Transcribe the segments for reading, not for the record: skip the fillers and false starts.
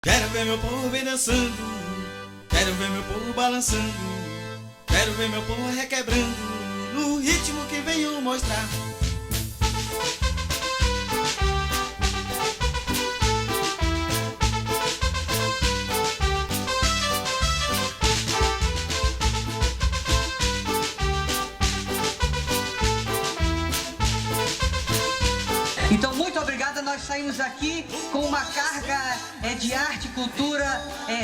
Quero ver meu povo bem dançando, quero ver meu povo balançando, quero ver meu povo requebrando no ritmo que venho mostrar. Então, muito obrigada. Nós saímos aqui com uma carga de arte e cultura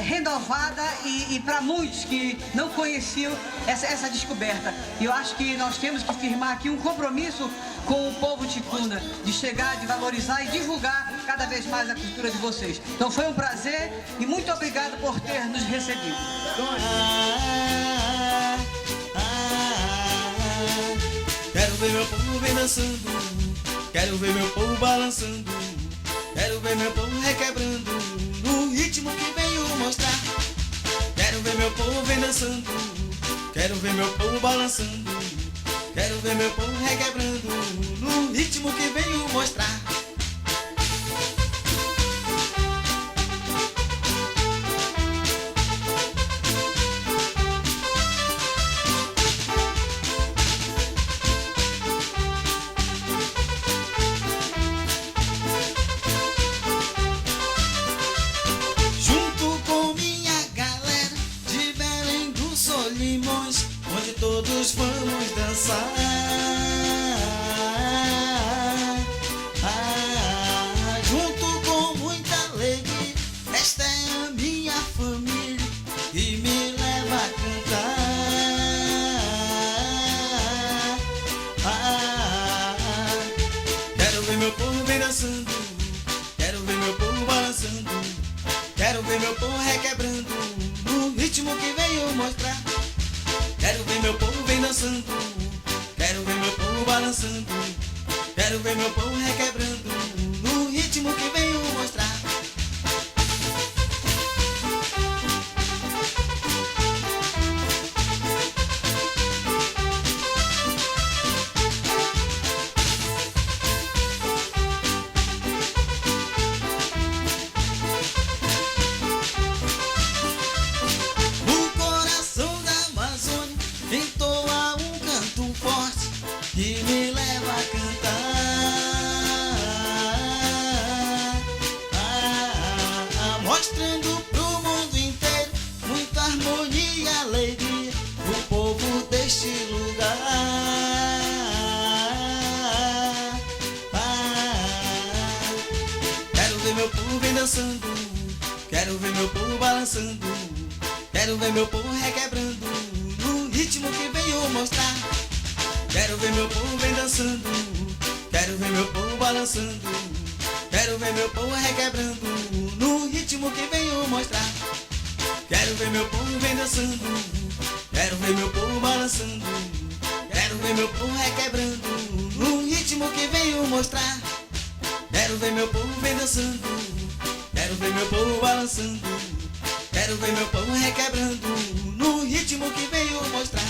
renovada e para muitos que não conheciam essa descoberta. E eu acho que nós temos que firmar aqui um compromisso com o povo ticuna, de chegar, de valorizar e divulgar cada vez mais a cultura de vocês. Então foi um prazer e muito obrigado por ter nos recebido. Quero ver meu povo bem dançando, quero ver meu povo balançando, quero ver meu povo requebrando no ritmo que venho mostrar. Quero ver meu povo bem dançando, quero ver meu povo balançando, quero ver meu povo requebrando no ritmo que venho mostrar. Onde todos vamos dançar, junto com muita alegria. Esta é a minha família que me leva a cantar. Quero ver meu povo bem dançando, quero ver meu povo balançando, quero ver meu povo requebrando no ritmo que venho mostrar. Quero ver meu povo bem dançando, quero ver meu povo balançando, quero ver meu povo requebrando no ritmo que venho mostrar. Entoa um canto forte que me leva a cantar, mostrando pro mundo inteiro muita harmonia e alegria do povo deste lugar. Quero ver meu povo bem dançando, quero ver meu povo balançando, quero ver meu povo requebrando no ritmo que venho mostrar. Quero ver meu povo bem dançando, quero ver meu povo balançando, quero ver meu povo requebrando no ritmo que venho mostrar. Quero ver meu povo bem dançando, quero ver meu povo balançando, quero ver meu povo requebrando no ritmo que venho mostrar. Quero ver meu povo bem dançando, quero ver meu povo balançando, quero ver meu povo requebrando no ritmo que venho mostrar.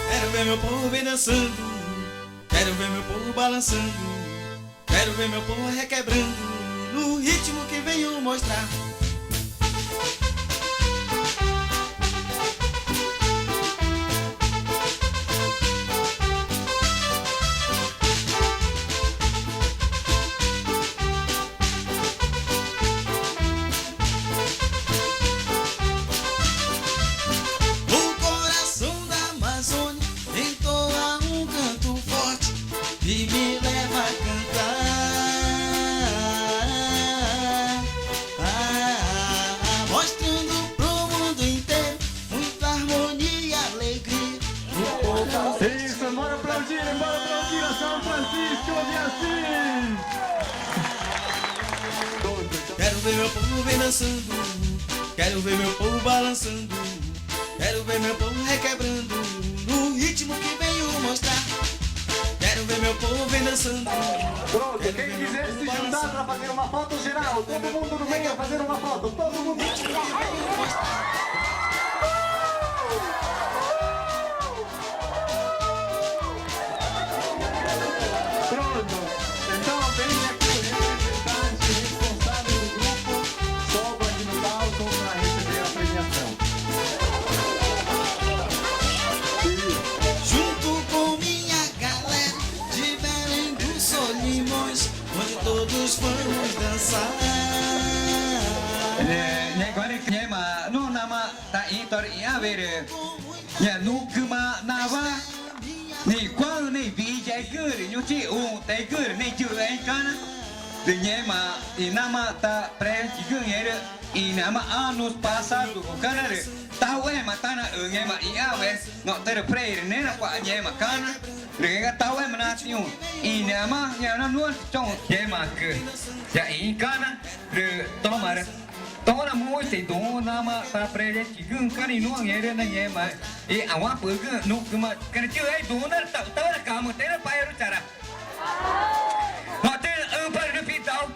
Quero ver meu povo bem dançando, quero ver meu povo balançando, quero ver meu povo requebrando no ritmo que venho mostrar. O coração da Amazônia entoa um canto forte que me leva a cantar, mostrando pro mundo inteiro muita harmonia e alegria do povo. Isso, bora aplaudir a São Francisco de Assis! Quero ver meu povo bem dançando, quero ver meu povo balançando, quero ver meu povo requebrando no ritmo que venho mostrar. Quero ver meu povo vem dançando. Pronto, quem quiser se juntar para fazer uma foto geral, todo mundo no meio a fazer uma foto, todo mundo. Pronto, então vem aqui o representante responsável do grupo, sobe aqui no palco para receber a premiação. Junto com minha galera de Belém do Solimões, onde todos vamos dançar. Agora que ma no nama ta itor ia ver ya nukma nava ni qual ni vijay gur nyuci te gur ni ju ai kana de ma i nama ta pre gur era i nama anos passado kana re tau ma tana ma ia we no ter pre ne na kwa ma kana re ga tau ma na tiu i nama ya na nuan chong ma ke ya i kana re tomar Tona mua se dona ma ta prele chigun kani nuang ere na ye ma e awa pega no kuma kana chu ai dona ta ta ka mo te na pa ru chara ha te par na pi tau